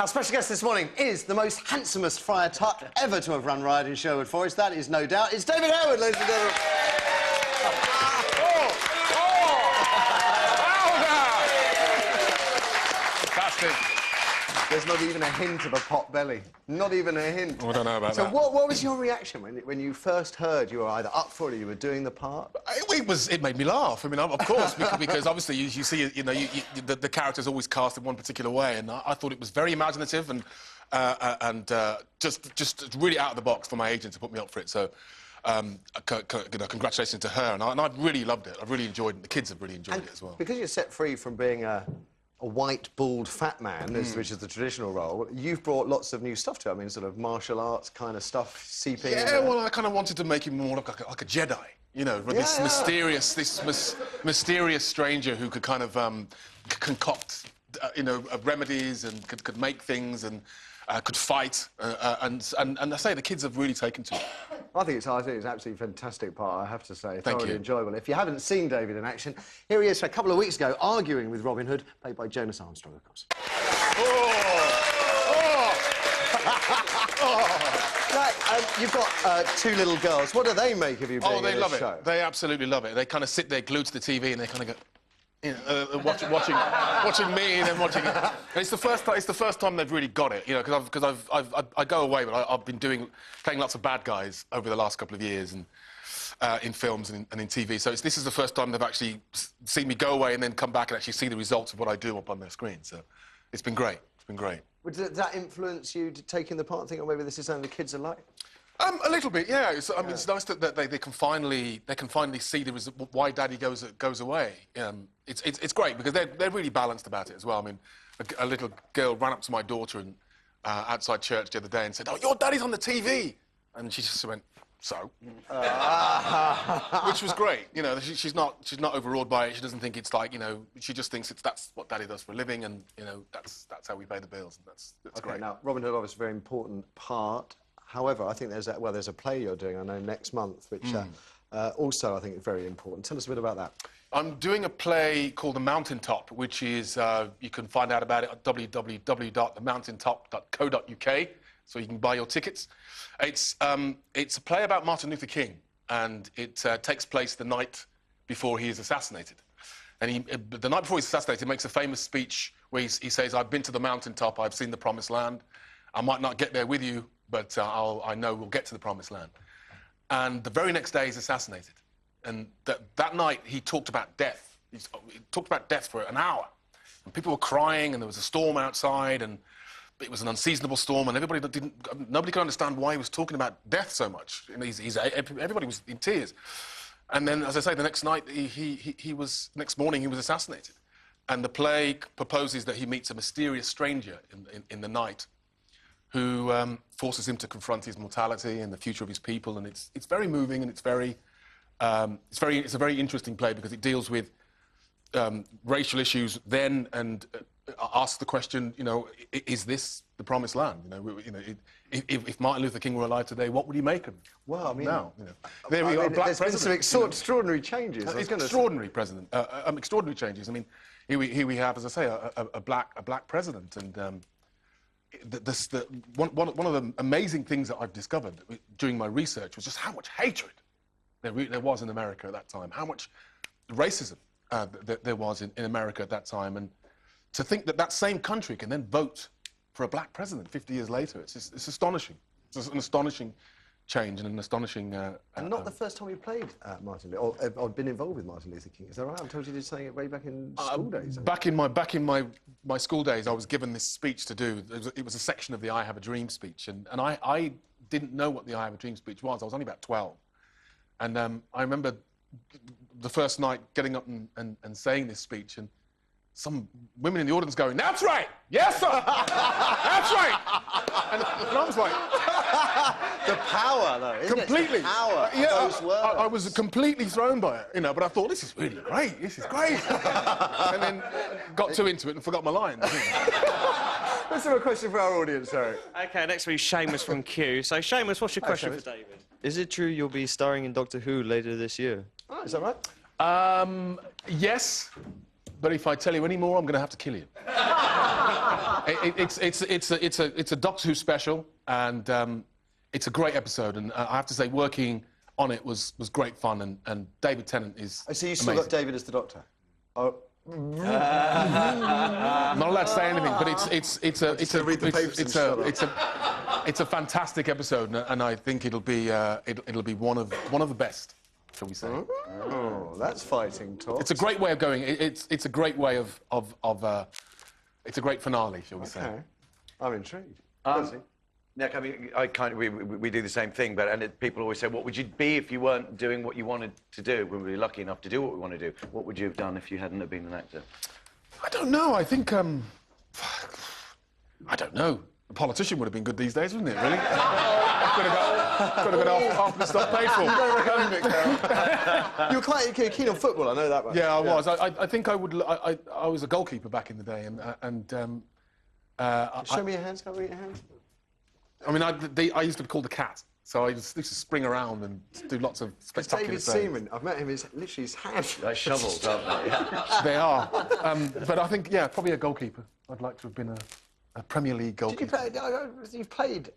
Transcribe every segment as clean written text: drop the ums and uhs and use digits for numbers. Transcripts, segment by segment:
Our special guest this morning is the most handsomest Friar Tuck ever to have run riot in Sherwood Forest. That is no doubt. It's David Harewood, ladies and gentlemen. Fantastic. There's not even a hint of a pot belly. Not even a hint. I don't know about that. So what was your reaction when you first heard you were either up for it or you were doing the part? It made me laugh. I mean, of course, because obviously you see, the character's always cast in one particular way, and I thought it was very imaginative and just really out of the box for my agent to put me up for it. So, congratulations to her, and I really loved it. I really enjoyed it. The kids have really enjoyed it as well. Because you're set free from being a white, bald, fat man, which is the traditional role, you've brought lots of new stuff to it. I mean, sort of martial arts kind of stuff seeping in. Yeah, well, I kind of wanted to make him more look like a Jedi, you know, this mysterious stranger who could kind of concoct, remedies and could make things and could fight. And I say the kids have really taken to it. I think it's an absolutely fantastic part, I have to say. Thank Thoroughly you. enjoyable. If you haven't seen David in action, here he is a couple of weeks ago arguing with Robin Hood, played by Jonas Armstrong, of course. You've got two little girls. What do they make of you being in this show? Oh, they love it. They absolutely love it. They kind of sit there glued to the TV and they kind of go, you know, watching me and then watching it. And it's the first time they've really got it, you know, because I go away, but I've been playing lots of bad guys over the last couple of years and in films and in TV. So this is the first time they've actually seen me go away and then come back and actually see the results of what I do up on their screen. So it's been great. It's been great. Did that influence you to take in the part and think, oh, maybe this is something the kids are like? A little bit, yeah. I mean, it's nice that they can finally see why Daddy goes away. It's great because they're really balanced about it as well. I mean, a little girl ran up to my daughter and outside church the other day and said, "Oh, your daddy's on the TV," and she just went, "So," which was great. You know, she's not overawed by it. She doesn't think it's like, you know, she just thinks that's what Daddy does for a living, and you know that's how we pay the bills, and that's okay, great. Now, Robin Hood obviously a very important part. However, I think there's a play you're doing, I know, next month, which also I think is very important. Tell us a bit about that. I'm doing a play called The Mountaintop, which is, you can find out about it at www.themountaintop.co.uk, so you can buy your tickets. It's a play about Martin Luther King, and it takes place the night before he is assassinated. And the night before he's assassinated, he makes a famous speech where he says, "I've been to the mountaintop, I've seen the promised land. I might not get there with you, but I know we'll get to the promised land." And the very next day, he's assassinated. And that night, he talked about death. He talked about death for an hour. And people were crying, and there was a storm outside, and it was an unseasonable storm, and nobody could understand why he was talking about death so much. And everybody was in tears. And then, as I say, the next night, next morning, he was assassinated. And the play proposes that he meets a mysterious stranger in the night, who forces him to confront his mortality and the future of his people, and it's very moving, and it's a very interesting play because it deals with racial issues then and asks the question, you know, is this the promised land? You know, if Martin Luther King were alive today, what would he make of? Well, I mean, now, you know, there we are, black there's been president, some extraordinary changes. Extraordinary president, extraordinary changes. I mean, here we have, as I say, a black president, and one of the amazing things that I've discovered during my research was just how much hatred there was in America at that time, how much racism there was in America at that time, and to think that same country can then vote for a black president 50 years later, it's astonishing. It's an astonishing change and an astonishing... and not the first time you played Martin Luther, or been involved with Martin Luther King, is that right? I'm told you did something way back in school days. Back in my school days, I was given this speech to do. It was a section of the I Have a Dream speech, and I didn't know what the I Have a Dream speech was. I was only about 12. And I remember the first night getting up and saying this speech, and some women in the audience going, "That's right! Yes, sir! That's right!" And I was like... The power, though, isn't completely. it? The power of those words. I was completely thrown by it, you know, but I thought, this is really great, this is great. And then got too into it and forgot my lines. Let's have a question for our audience, Eric. OK, next week, Seamus from Q. So, Seamus, what's your question for David? Is it true you'll be starring in Doctor Who later this year? Oh, is that right? Yes, but if I tell you any more, I'm going to have to kill you. It's a Doctor Who special, and it's a great episode. And I have to say, working on it was great fun. And David Tennant is. So you still got David as the Doctor? Oh. Not allowed to say anything, but it's a fantastic episode, and I think it'll be one of the best, shall we say? Oh, that's fighting talk. It's a great way of going. It's a great way of it's a great finale, shall we say? Okay, I'm intrigued. Nick, I mean, we do the same thing, people always say, what would you be if you weren't doing what you wanted to do? When we were lucky enough to do what we want to do, what would you have done if you hadn't have been an actor? I don't know. I think I don't know. A politician would have been good these days, wouldn't it? Really? Could have got half the stuff paid for. You were quite keen on football. I know that much. Yeah, I was. I think I would. I was a goalkeeper back in the day, Show me your hands. Can I read your hands? I mean, I used to be called the cat, so I used to spring around and do lots of spectacular David saves. Seaman, I've met him, literally his hands. They're shovels, aren't they? Yeah. They are. But I think, yeah, probably a goalkeeper. I'd like to have been a Premier League goalkeeper. You've played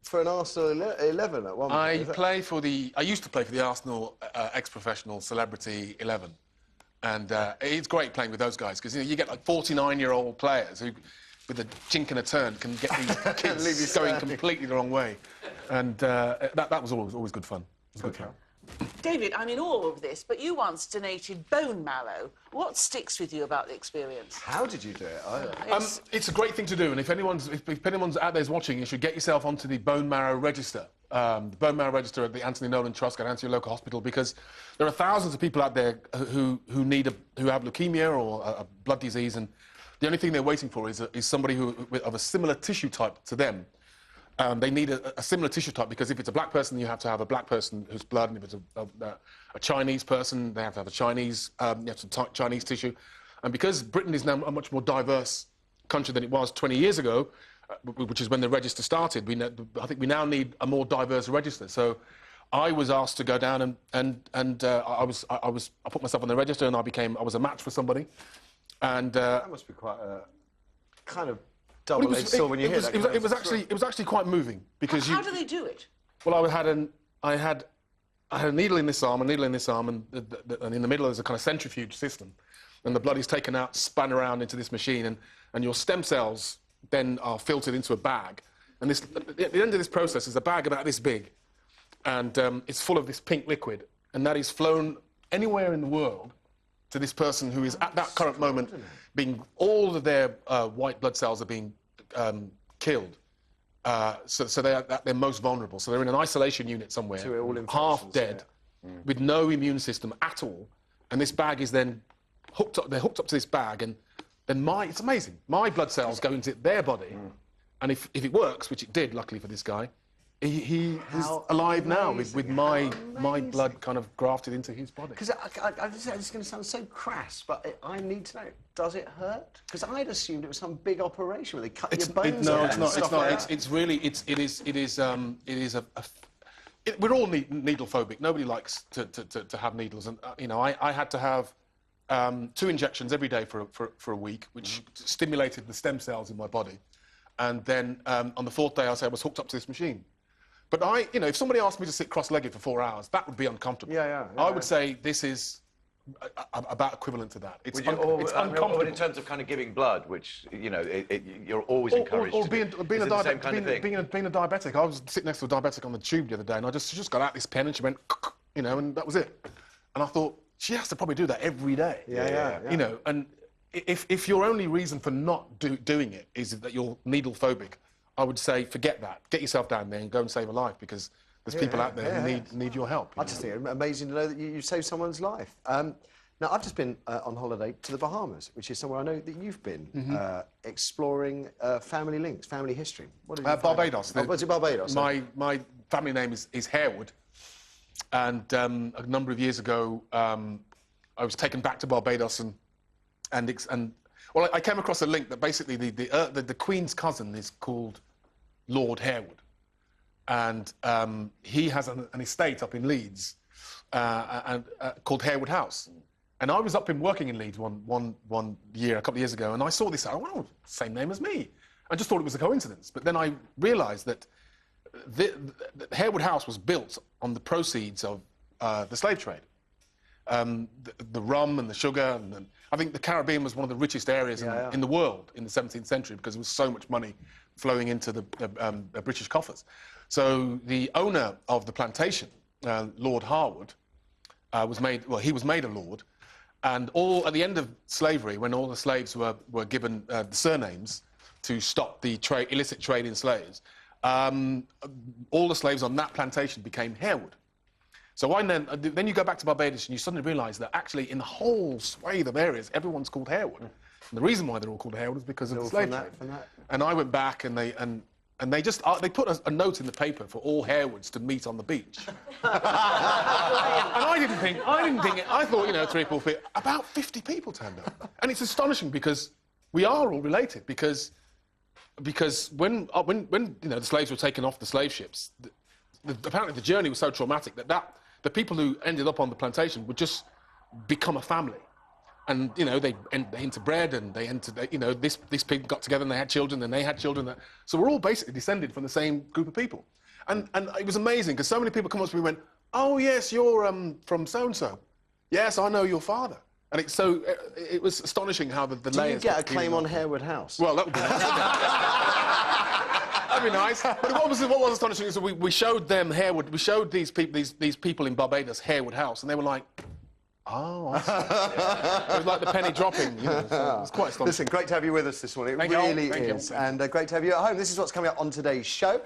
for an Arsenal 11 at one point. I used to play for the Arsenal ex-professional celebrity 11. And it's great playing with those guys, because you get like 49-year-old players who, with a chink and a turn, can get these kids going completely the wrong way. And that was always good fun. It was good fun. David, I mean all of this, but you once donated bone marrow. What sticks with you about the experience? How did you do it? It's a great thing to do, and if anyone's out there watching, you should get yourself onto the bone marrow register. The bone marrow register at the Anthony Nolan Trust, go down to your local hospital, because there are thousands of people out there who have leukemia or a blood disease, and the only thing they're waiting for is somebody of a similar tissue type to them. They need a similar tissue type, because if it's a black person, you have to have a black person whose blood, and if it's a Chinese person, they have to have a Chinese, Chinese tissue. And because Britain is now a much more diverse country than it was 20 years ago, which is when the register started, I think we now need a more diverse register. So I was asked to go down and I put myself on the register, and I was a match for somebody. And that must be quite a kind of double-edged sword when you hear that. It was actually quite moving, because how do they do it? Well, I had a needle in this arm, and in the middle there's a kind of centrifuge system, and the blood is taken out, spun around into this machine, and your stem cells then are filtered into a bag. And at the end of this process is a bag about this big, and it's full of this pink liquid, and that is flown anywhere in the world to this person who is at that current moment all of their white blood cells are being killed. So they're at their most vulnerable. So they're in an isolation unit somewhere, half dead, with no immune system at all. And this bag is then hooked up. They're hooked up to this bag, and then it's amazing. My blood cells go into their body, and if it works, which it did, luckily for this guy, he's alive now with my blood kind of grafted into his body. Because it's going to sound so crass, but I need to know, does it hurt? Because I'd assumed it was some big operation where they cut your bones No, out it's and not. stuff It's not. like that. We're all needle phobic. Nobody likes to have needles, and I had to have 2 injections every day for a week, which stimulated the stem cells in my body, and then on the 4th day I was hooked up to this machine. But if somebody asked me to sit cross-legged for 4 hours, that would be uncomfortable. I would say this is about equivalent to that. It's uncomfortable. But in terms of kind of giving blood, which you're always encouraged to being do. Being a diabetic. I was sitting next to a diabetic on the tube the other day, and I just got out this pen, and she went, and that was it. And I thought, she has to probably do that every day. And if your only reason for not doing it is that you're needle phobic, I would say forget that. Get yourself down there and go and save a life, because there's people out there who need your help. I just think it's amazing to know that you saved someone's life. Now, I've just been on holiday to the Bahamas, which is somewhere I know that you've been exploring family links, family history. What did you find? Barbados. Was it Barbados? My family name is Harewood, and a number of years ago I was taken back to Barbados, and I came across a link that basically the Queen's cousin is called Lord Harewood, and he has an estate up in Leeds called Harewood House, And I was up in working in Leeds one year, a couple of years ago, and I saw this. I went, oh, same name as me. I just thought it was a coincidence. But then I realised that the Harewood House was built on the proceeds of the slave trade. The rum and the sugar. And I think the Caribbean was one of the richest areas in the world in the 17th century because there was so much money flowing into the British coffers. So the owner of the plantation, Lord Harewood, he was made a lord. And at the end of slavery, when all the slaves were given the surnames to stop the illicit trade in slaves, all the slaves on that plantation became Harewood. So then you go back to Barbados and you suddenly realise that actually in the whole swathe of areas, everyone's called Harewood. And the reason why they're all called Harewood is because of the slave trade. And I went back and they just they put a note in the paper for all Harewoods to meet on the beach. And I didn't think it. I thought, you know, 3 or 4 people. About 50 people turned up. And it's astonishing because we are all related because when you know the slaves were taken off the slave ships, apparently the journey was so traumatic that the people who ended up on the plantation would just become a family. And, you know, they interbred and these people got together and they had children and they had children. So we're all basically descended from the same group of people. And it was amazing because so many people come up to me and went, oh, yes, you're from so-and-so. Yes, I know your father. And it was astonishing how the layers... Do you get a claim on Harewood House? Well, that would be nice. That'd be nice. But what was astonishing is that we showed them Harewood, we showed these people in Barbados Harewood House, and they were like, oh, I see. It was like the penny dropping, you know, so it was quite astonishing. Listen, great to have you with us this morning. It Thank you. really Thank you. is. And great to have you at home. This is what's coming up on today's show.